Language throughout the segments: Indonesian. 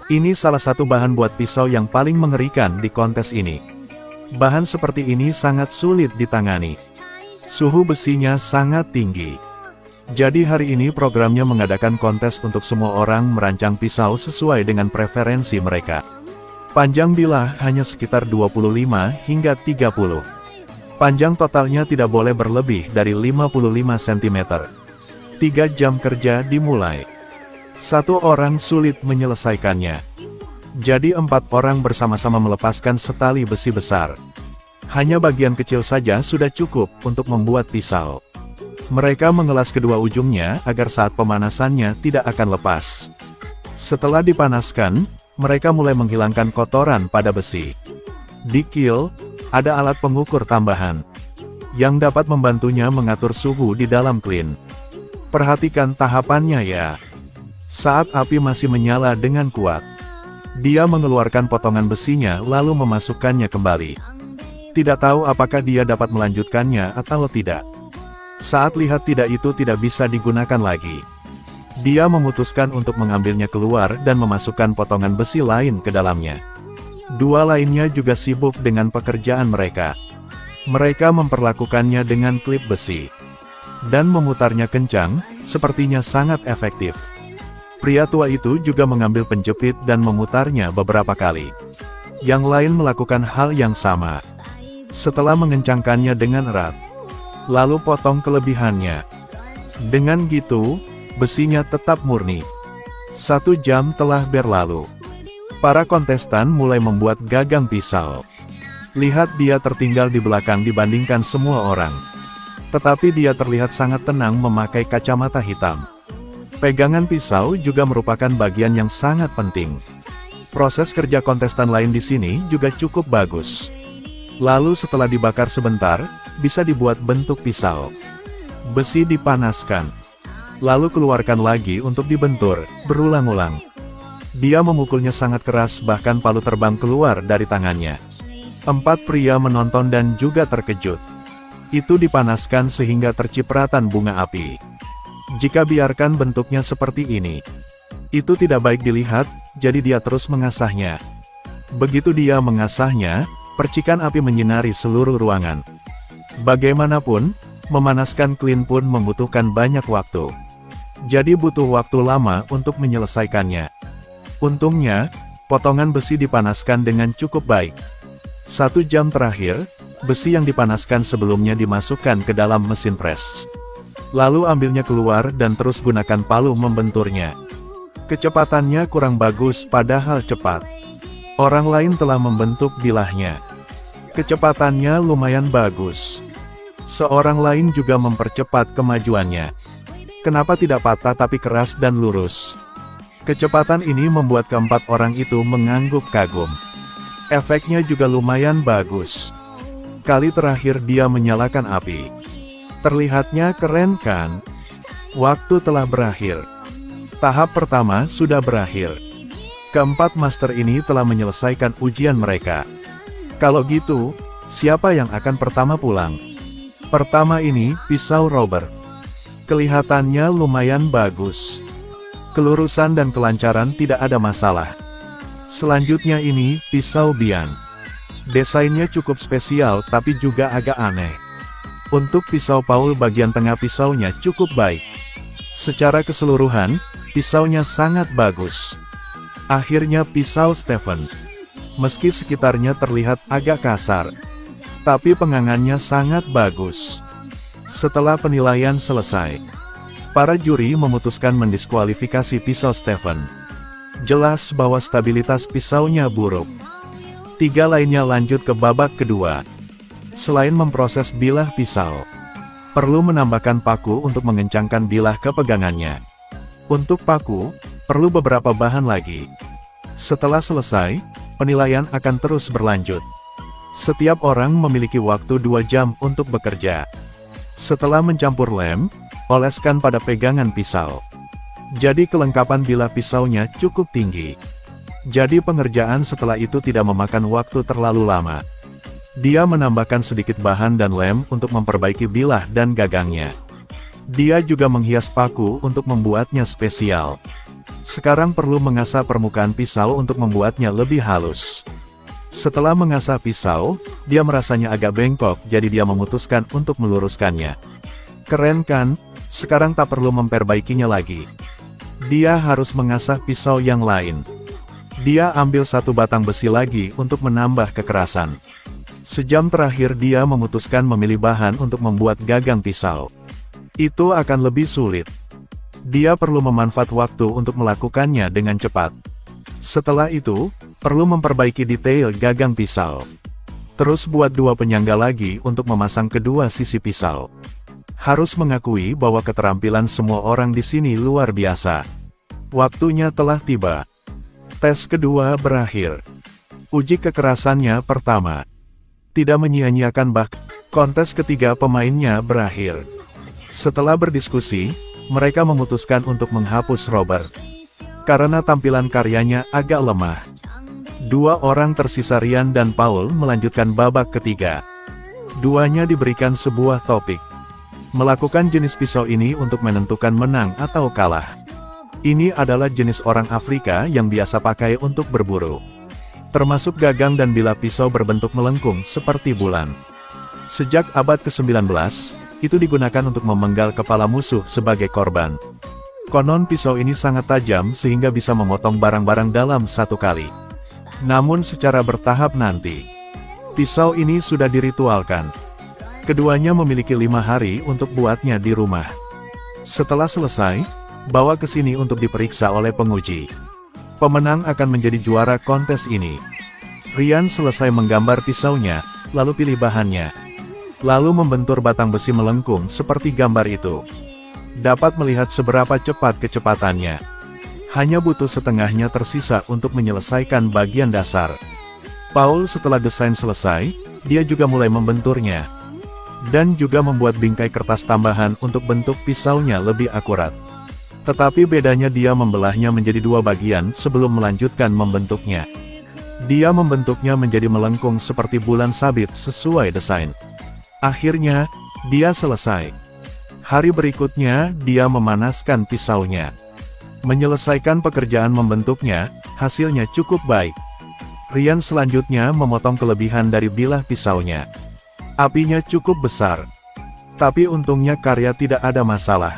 Ini salah satu bahan buat pisau yang paling mengerikan di kontes ini. Bahan seperti ini sangat sulit ditangani. Suhu besinya sangat tinggi. Jadi hari ini programnya mengadakan kontes untuk semua orang merancang pisau sesuai dengan preferensi mereka. Panjang bilah hanya sekitar 25 hingga 30. Panjang totalnya tidak boleh berlebih dari 55 cm. 3 jam kerja dimulai. Satu orang sulit menyelesaikannya. Jadi 4 orang bersama-sama melepaskan setali besi besar. Hanya bagian kecil saja sudah cukup untuk membuat pisau. Mereka mengelas kedua ujungnya agar saat pemanasannya tidak akan lepas. Setelah dipanaskan, mereka mulai menghilangkan kotoran pada besi. Di kil, ada alat pengukur tambahan yang dapat membantunya mengatur suhu di dalam klin. Perhatikan tahapannya ya. Saat api masih menyala dengan kuat, dia mengeluarkan potongan besinya lalu memasukkannya kembali. Tidak tahu apakah dia dapat melanjutkannya atau tidak. Saat lihat itu tidak bisa digunakan lagi, dia memutuskan untuk mengambilnya keluar dan memasukkan potongan besi lain ke dalamnya. Dua lainnya juga sibuk dengan pekerjaan mereka. Mereka memperlakukannya dengan klip besi dan memutarnya kencang, sepertinya sangat efektif. Pria tua itu juga mengambil penjepit dan memutarnya beberapa kali. Yang lain melakukan hal yang sama. Setelah mengencangkannya dengan erat, lalu potong kelebihannya. Dengan gitu, besinya tetap murni. 1 jam telah berlalu. Para kontestan mulai membuat gagang pisau. Lihat dia tertinggal di belakang dibandingkan semua orang. Tetapi dia terlihat sangat tenang memakai kacamata hitam. Pegangan pisau juga merupakan bagian yang sangat penting. Proses kerja kontestan lain di sini juga cukup bagus. Lalu setelah dibakar sebentar, bisa dibuat bentuk pisau. Besi dipanaskan. Lalu keluarkan lagi untuk dibentur, berulang-ulang. Dia memukulnya sangat keras bahkan palu terbang keluar dari tangannya. 4 pria menonton dan juga terkejut. Itu dipanaskan sehingga tercipratan bunga api. Jika biarkan bentuknya seperti ini, itu tidak baik dilihat, jadi dia terus mengasahnya. Begitu dia mengasahnya, percikan api menyinari seluruh ruangan. Bagaimanapun, memanaskan klin pun membutuhkan banyak waktu. Jadi butuh waktu lama untuk menyelesaikannya. Untungnya, potongan besi dipanaskan dengan cukup baik. 1 jam terakhir, besi yang dipanaskan sebelumnya dimasukkan ke dalam mesin pres. Lalu ambilnya keluar dan terus gunakan palu membenturnya. Kecepatannya kurang bagus padahal cepat. Orang lain telah membentuk bilahnya. Kecepatannya lumayan bagus. Seorang lain juga mempercepat kemajuannya. Kenapa tidak patah tapi keras dan lurus? Kecepatan ini membuat keempat orang itu mengangguk kagum. Efeknya juga lumayan bagus. Kali terakhir dia menyalakan api. Terlihatnya keren kan? Waktu telah berakhir. Tahap pertama sudah berakhir. Keempat master ini telah menyelesaikan ujian mereka. Kalau gitu, siapa yang akan pertama pulang? Pertama ini, pisau Robert. Kelihatannya lumayan bagus. Kelurusan dan kelancaran tidak ada masalah. Selanjutnya ini, pisau Bian. Desainnya cukup spesial tapi juga agak aneh. Untuk pisau Paul bagian tengah pisaunya cukup baik. Secara keseluruhan, pisaunya sangat bagus. Akhirnya pisau Stephen. Meski sekitarnya terlihat agak kasar, tapi pengangannya sangat bagus. Setelah penilaian selesai, para juri memutuskan mendiskualifikasi pisau Stephen. Jelas bahwa stabilitas pisaunya buruk. 3 lainnya lanjut ke babak kedua. Selain memproses bilah pisau, perlu menambahkan paku untuk mengencangkan bilah kepegangannya. Untuk paku, perlu beberapa bahan lagi. Setelah selesai, penilaian akan terus berlanjut. Setiap orang memiliki waktu 2 jam untuk bekerja. Setelah mencampur lem, oleskan pada pegangan pisau. Jadi kelengkapan bilah pisaunya cukup tinggi. Jadi pengerjaan setelah itu tidak memakan waktu terlalu lama. Dia menambahkan sedikit bahan dan lem untuk memperbaiki bilah dan gagangnya. Dia juga menghias paku untuk membuatnya spesial. Sekarang perlu mengasah permukaan pisau untuk membuatnya lebih halus. Setelah mengasah pisau, dia merasanya agak bengkok, jadi dia memutuskan untuk meluruskannya. Keren kan? Sekarang tak perlu memperbaikinya lagi. Dia harus mengasah pisau yang lain. Dia ambil satu batang besi lagi untuk menambah kekerasan. Sejam terakhir dia memutuskan memilih bahan untuk membuat gagang pisau. Itu akan lebih sulit. Dia perlu memanfaat waktu untuk melakukannya dengan cepat. Setelah itu, perlu memperbaiki detail gagang pisau. Terus buat dua penyangga lagi untuk memasang kedua sisi pisau. Harus mengakui bahwa keterampilan semua orang di sini luar biasa. Waktunya telah tiba. Tes kedua berakhir. Uji kekerasannya pertama. Tidak menyia-nyiakan kontes ketiga pemainnya berakhir. Setelah berdiskusi, mereka memutuskan untuk menghapus Robert. Karena tampilan karyanya agak lemah. Dua orang tersisa, Ryan dan Paul, melanjutkan babak ketiga. Duanya diberikan sebuah topik. Melakukan jenis pisau ini untuk menentukan menang atau kalah. Ini adalah jenis orang Afrika yang biasa pakai untuk berburu. Termasuk gagang dan bilah pisau berbentuk melengkung seperti bulan. Sejak abad ke-19, itu digunakan untuk memenggal kepala musuh sebagai korban. Konon pisau ini sangat tajam sehingga bisa memotong barang-barang dalam satu kali. Namun secara bertahap nanti. Pisau ini sudah diritualkan. Keduanya memiliki 5 hari untuk buatnya di rumah. Setelah selesai, bawa ke sini untuk diperiksa oleh penguji. Pemenang akan menjadi juara kontes ini. Ryan selesai menggambar pisaunya, lalu pilih bahannya. Lalu membentur batang besi melengkung seperti gambar itu. Dapat melihat seberapa cepat kecepatannya. Hanya butuh setengahnya tersisa untuk menyelesaikan bagian dasar. Paul setelah desain selesai, dia juga mulai membenturnya. Dan juga membuat bingkai kertas tambahan untuk bentuk pisaunya lebih akurat. Tetapi bedanya dia membelahnya menjadi 2 bagian sebelum melanjutkan membentuknya. Dia membentuknya menjadi melengkung seperti bulan sabit sesuai desain. Akhirnya, dia selesai. Hari berikutnya, dia memanaskan pisaunya. Menyelesaikan pekerjaan membentuknya, hasilnya cukup baik. Ryan selanjutnya memotong kelebihan dari bilah pisaunya. Apinya cukup besar. Tapi untungnya karya tidak ada masalah.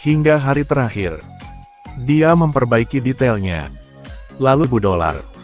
Hingga hari terakhir, dia memperbaiki detailnya. Lalu $1000.